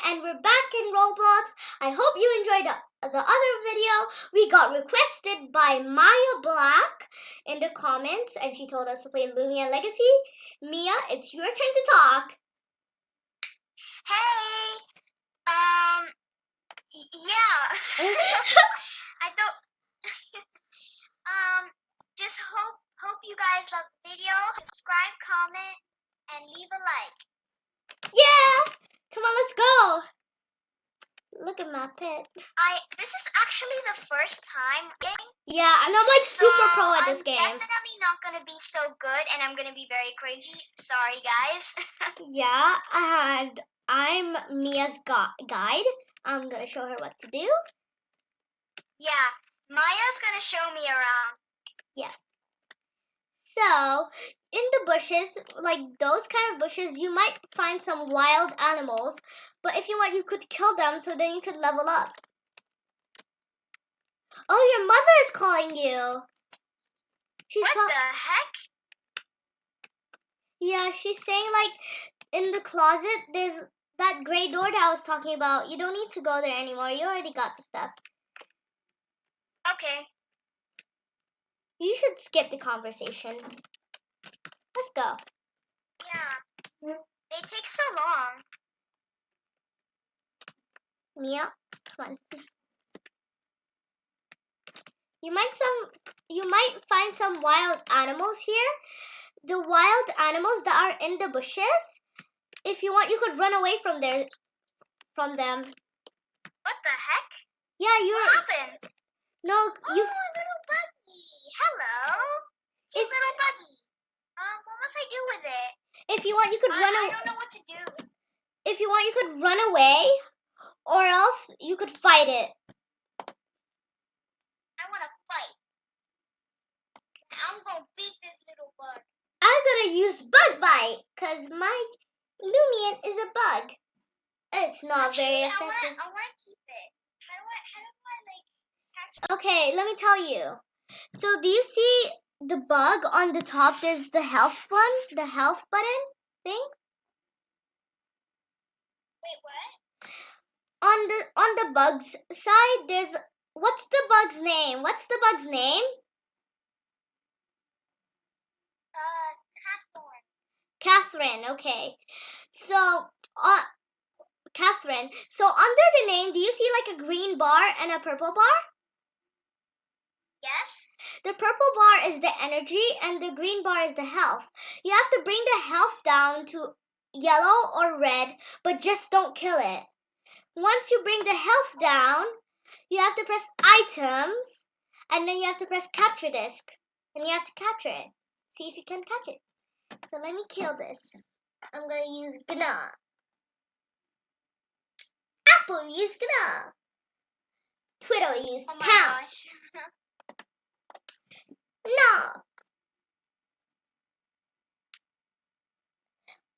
and we're back in Roblox. I hope you enjoyed the other video. We got requested by Maya Black in the comments, and she told us to play Loomian Legacy. Mia, it's your turn to talk. Hey, yeah. I don't. Just hope you guys love the video. Subscribe, comment, and leave a like. Yeah, come on, let's go. Look at my pet. This is actually the first time game. Yeah, and I'm like super pro at this game. I'm definitely not gonna be so good, and I'm gonna be very cringy. Sorry, guys. Yeah, and I'm Mia's guide. I'm gonna show her what to do. Yeah, Maya's gonna show me around. Yeah. So, in the bushes, like those kind of bushes, you might find some wild animals. But if you want, you could kill them so then you could level up. Oh, your mother is calling you. What the heck? Yeah, she's saying like in the closet, there's that gray door that I was talking about. You don't need to go there anymore. You already got the stuff. Okay. You should skip the conversation. Let's go. Yeah. They take so long. Mia, come on. You might find some wild animals here. The wild animals that are in the bushes. If you want, you could run away from them. What the heck? Yeah, What happened? No, Oh, little buggy. Hello. Cute little buggy. What must I do with it? If you want, you could run away. I don't know what to do. If you want, you could run away, or else you could fight it. I want to fight. I'm going to beat this little bug. I'm going to use bug bite, because my Loomian is a bug. It's not very effective. I want to keep it. How do I like, catch it? Okay, let me tell you. So, do you see the bug on the top? There's the health one, the health button thing. Wait, what? On the bug's side, there's what's the bug's name? What's the bug's name? Catherine. Okay. So, Catherine. So under the name, do you see like a green bar and a purple bar? Yes. The purple bar is the energy and the green bar is the health. You have to bring the health down to yellow or red, but just don't kill it. Once you bring the health down, you have to press items, and then you have to press capture disc, and you have to capture it. See if you can catch it. So let me kill this. I'm going to use Gna. Apple use Gna. Twiddle use Oh my pound. gosh. No.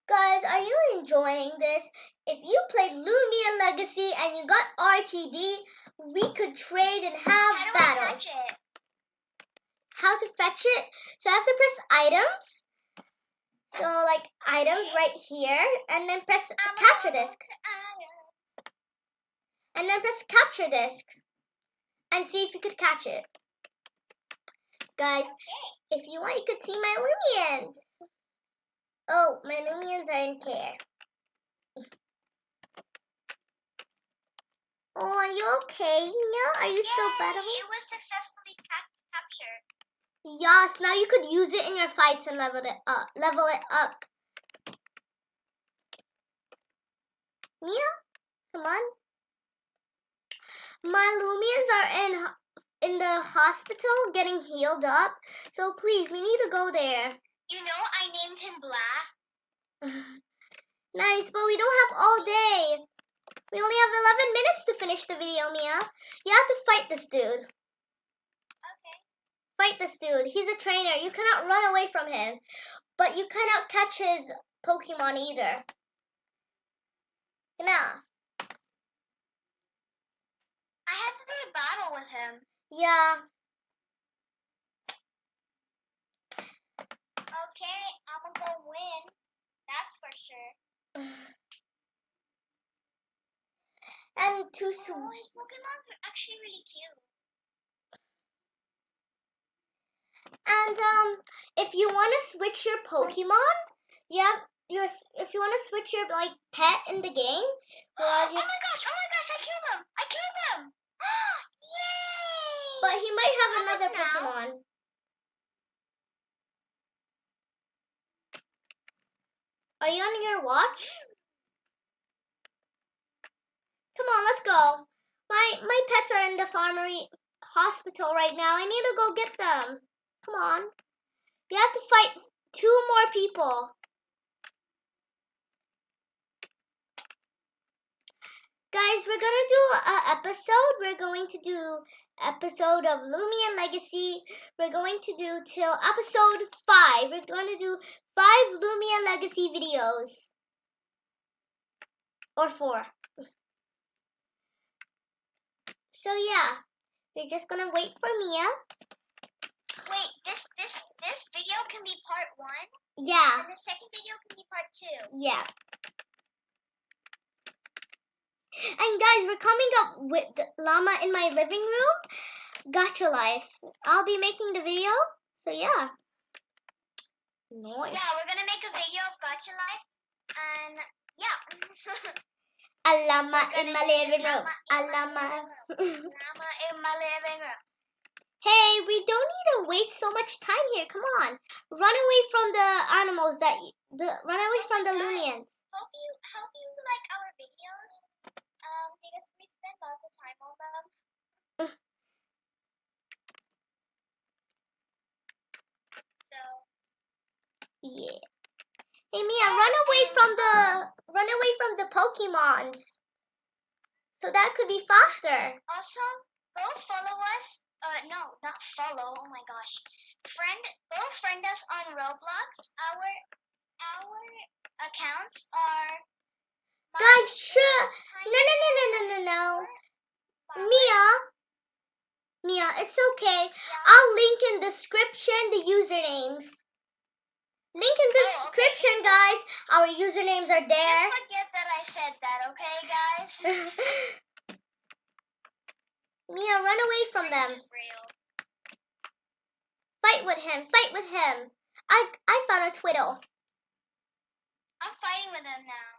Guys, are you enjoying this? If you played Loomian Legacy and you got RTD, we could trade and have battles. How do I catch it? How to fetch it? So I have to press items. So like items right here, and then press capture disc. And then press capture disc. And see if you could catch it. Guys, if you want, you could see my Loomians. Oh, my Loomians are in care. Oh, are you okay? No, are you still battling? It was successfully captured. Yes, now you could use it in your fights and level it up. Mia, come on. My Loomians are in the hospital getting healed up, so please, we need to go there. You know, I named him Blah. Nice, but we don't have all day. We only have 11 minutes to finish the video, Mia. You have to fight this dude. Okay. Fight this dude. He's a trainer. You cannot run away from him. But you cannot catch his Pokemon either. Nah. I have to do a battle with him. Yeah. Okay, I'm gonna go win. That's for sure. and to his Pokemon are actually really cute. And if you want to switch your Pokemon, if you want to switch your like pet in the game, Oh my gosh, I killed him. Yay! But he might have How another much now? Pokemon. Are you on your watch? Come on, let's go. My pets are in the farmery hospital right now. I need to go get them. Come on. You have to fight 2 more people. Guys, we're going to do an episode. We're going to do episode of Loomian Legacy. We're going to do till episode 5. We're going to do 5 Loomian Legacy videos. Or 4. So yeah, we're just going to wait for Mia. Wait, this video can be part 1? Yeah. And the second video can be part 2? Yeah. And guys, we're coming up with the llama in my living room. Gacha life. I'll be making the video. So yeah. Nice. Yeah, we're gonna make a video of Gacha life. And yeah. A llama in my living room. A llama. Llama in my living room. Hey, we don't need to waste so much time here. Come on. Run away from the animals run away from the Loomians. Hope you like our videos. Because we spend lots of time on them. So yeah. Hey Mia, run away from the Pokemons. So that could be faster. Also, go follow us. No, not follow. Oh my gosh. Go friend us on Roblox. Our accounts are. Guys, sure. No. Mia, it's okay. Yeah. I'll link in description the usernames. Link in description, okay. guys. Our usernames are there. Just forget that I said that, okay, guys? Mia, run away from them. Fight with him. I found a Twiddle. I'm fighting with him now.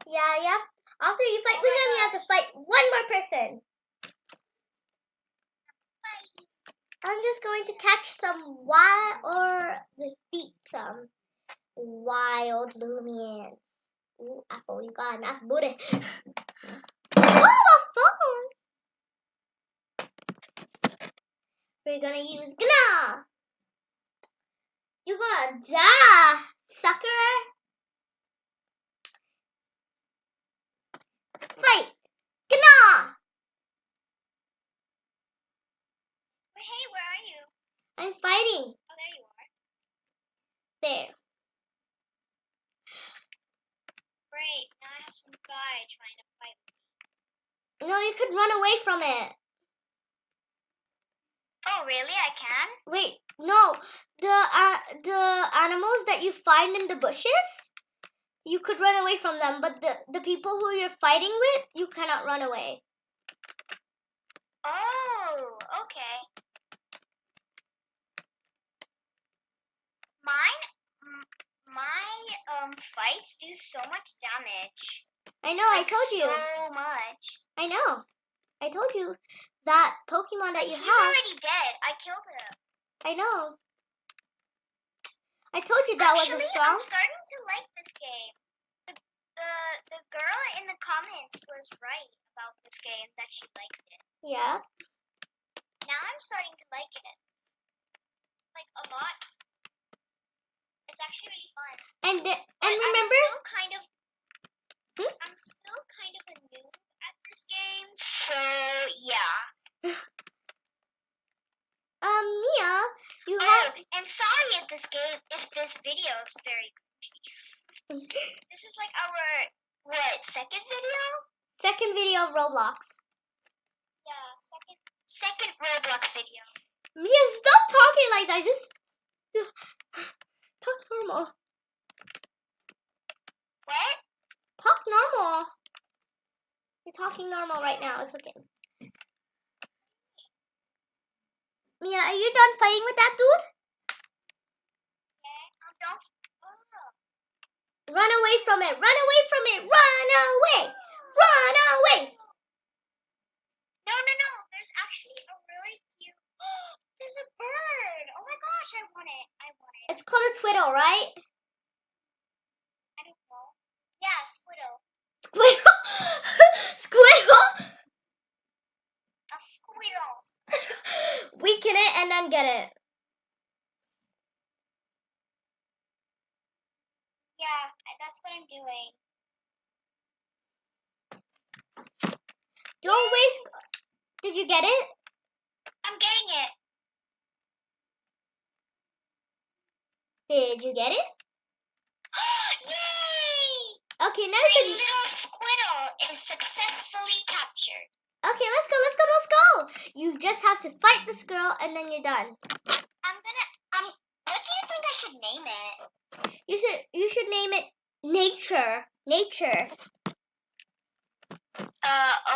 Yeah. After you fight with him, you have to fight 1 more person. I'm just going to catch some defeat some wild Loomians. Ooh, Apple, you got a nice booty. Oh, my phone! We're gonna use Gna! You're gonna die, sucker! Fight! Gna! Hey, where are you? I'm fighting. Oh, there you are. There. Great, now I have some guy trying to fight me. No, you could run away from it. Oh, really? I can? Wait, no. The animals that you find in the bushes, you could run away from them, but the people who you're fighting with, you cannot run away. Oh, okay. My fights do so much damage. I know, I told you. So much. I know. I told you that Pokemon that you have. He's already dead. I killed him. I know. I told you that Actually, was a strong. I'm starting to like this game. The girl in the comments was right about this game, that she liked it. Yeah. Now I'm starting to like it. Like a lot. It's actually really fun. And remember, I'm still kind of a noob at this game, so yeah. Mia, you have. And sorry if this video is very goofy. This is like our second video? Second video of Roblox. Yeah, second Roblox video. Mia, stop talking like that. Just talk normal. What? Talk normal. You're talking normal right now. It's okay. Mia, are you done fighting with that dude? Run away from it! Run away from it! Run away! Run away! No. There's actually a really cute. There's a bird. Oh my gosh, I want it. It's called a twiddle, right? I don't know. Yeah, squirrel. Squirrel? Squirrel? A squirrel. Weaken it and then get it. Yeah, that's what I'm doing. Don't waste. Did you get it? I'm getting it. Did you get it? Yay! Okay, now My you little squirrel is successfully captured. Okay, let's go. You just have to fight this girl and then you're done. What do you think I should name it? You should name it Nature. Nature.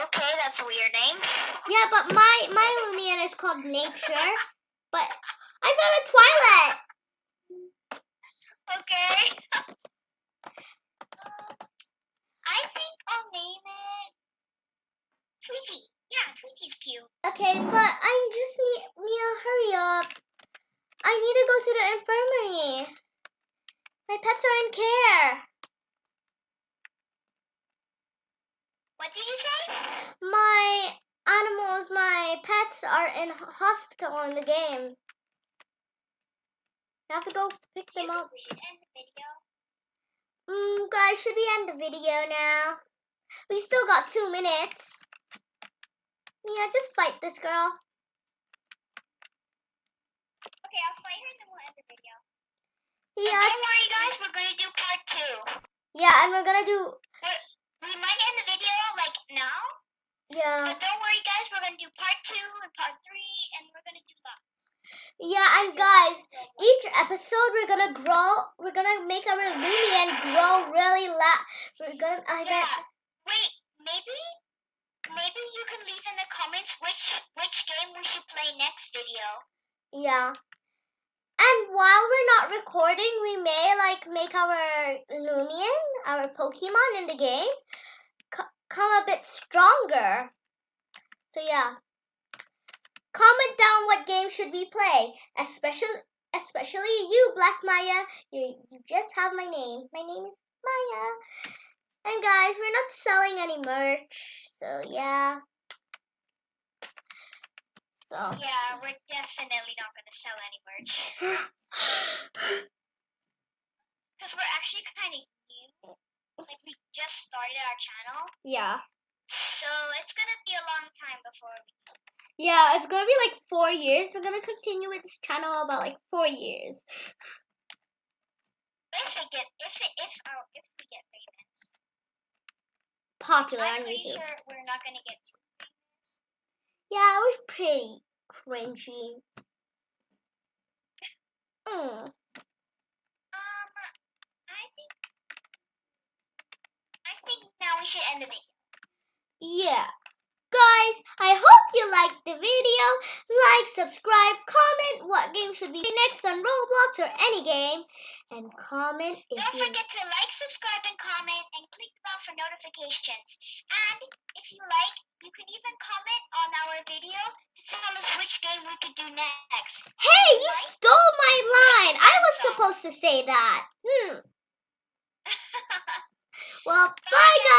Okay, that's a weird name. Yeah, but my Loomian is called Nature. But I found a Twilight. Okay. I think I'll name it Tweety. Yeah, Tweety's cute. Okay, but I just need Mia, hurry up. I need to go to the infirmary. My pets are in care. What did you say? My animals, my pets are in hospital in the game. I have to go pick them up. We should end the video. Guys, should we end the video now? We still got 2 minutes. Yeah, just fight this girl. Okay, I'll fight her and then we'll end the video. Yeah. Don't worry, guys. We're going to do part 2. Yeah, and we're going to do... We might end the video, like, now. Yeah. But don't worry, guys. We're going to do part 2 and part 3, and we're going to do lots. Yeah, and guys, each episode we're going to grow. We're going to make our Loomian grow really loud. We're going to... Wait, maybe you can leave in the comments which game we should play next video. Yeah. And while we're not recording, we may make our Loomian, our Pokemon in the game, come a bit stronger. So yeah. Comment down what game should we play, especially you, Black Maya. You just have my name. My name is Maya. And guys, we're not selling any merch, so yeah. Yeah, we're definitely not going to sell any merch. Because we're actually kind of new. Like, we just started our channel. Yeah. So, it's going to be a long time before we... Yeah, it's going to be like 4 years. We're going to continue with this channel about 4 years. If we get famous. Popular I'm on pretty YouTube. sure we're not going to get too famous. Yeah, it was pretty cringy. I think now we should end the video. Yeah. Guys, I hope you liked the video. Like, subscribe, comment what game should we play next on Roblox or any game. And comment if Don't forget to like, subscribe, and comment, and click the bell for notifications. And if you like, you can even comment on our video to tell us which game we could do next. Hey, you stole my line. I was supposed to say that. Well, bye guys.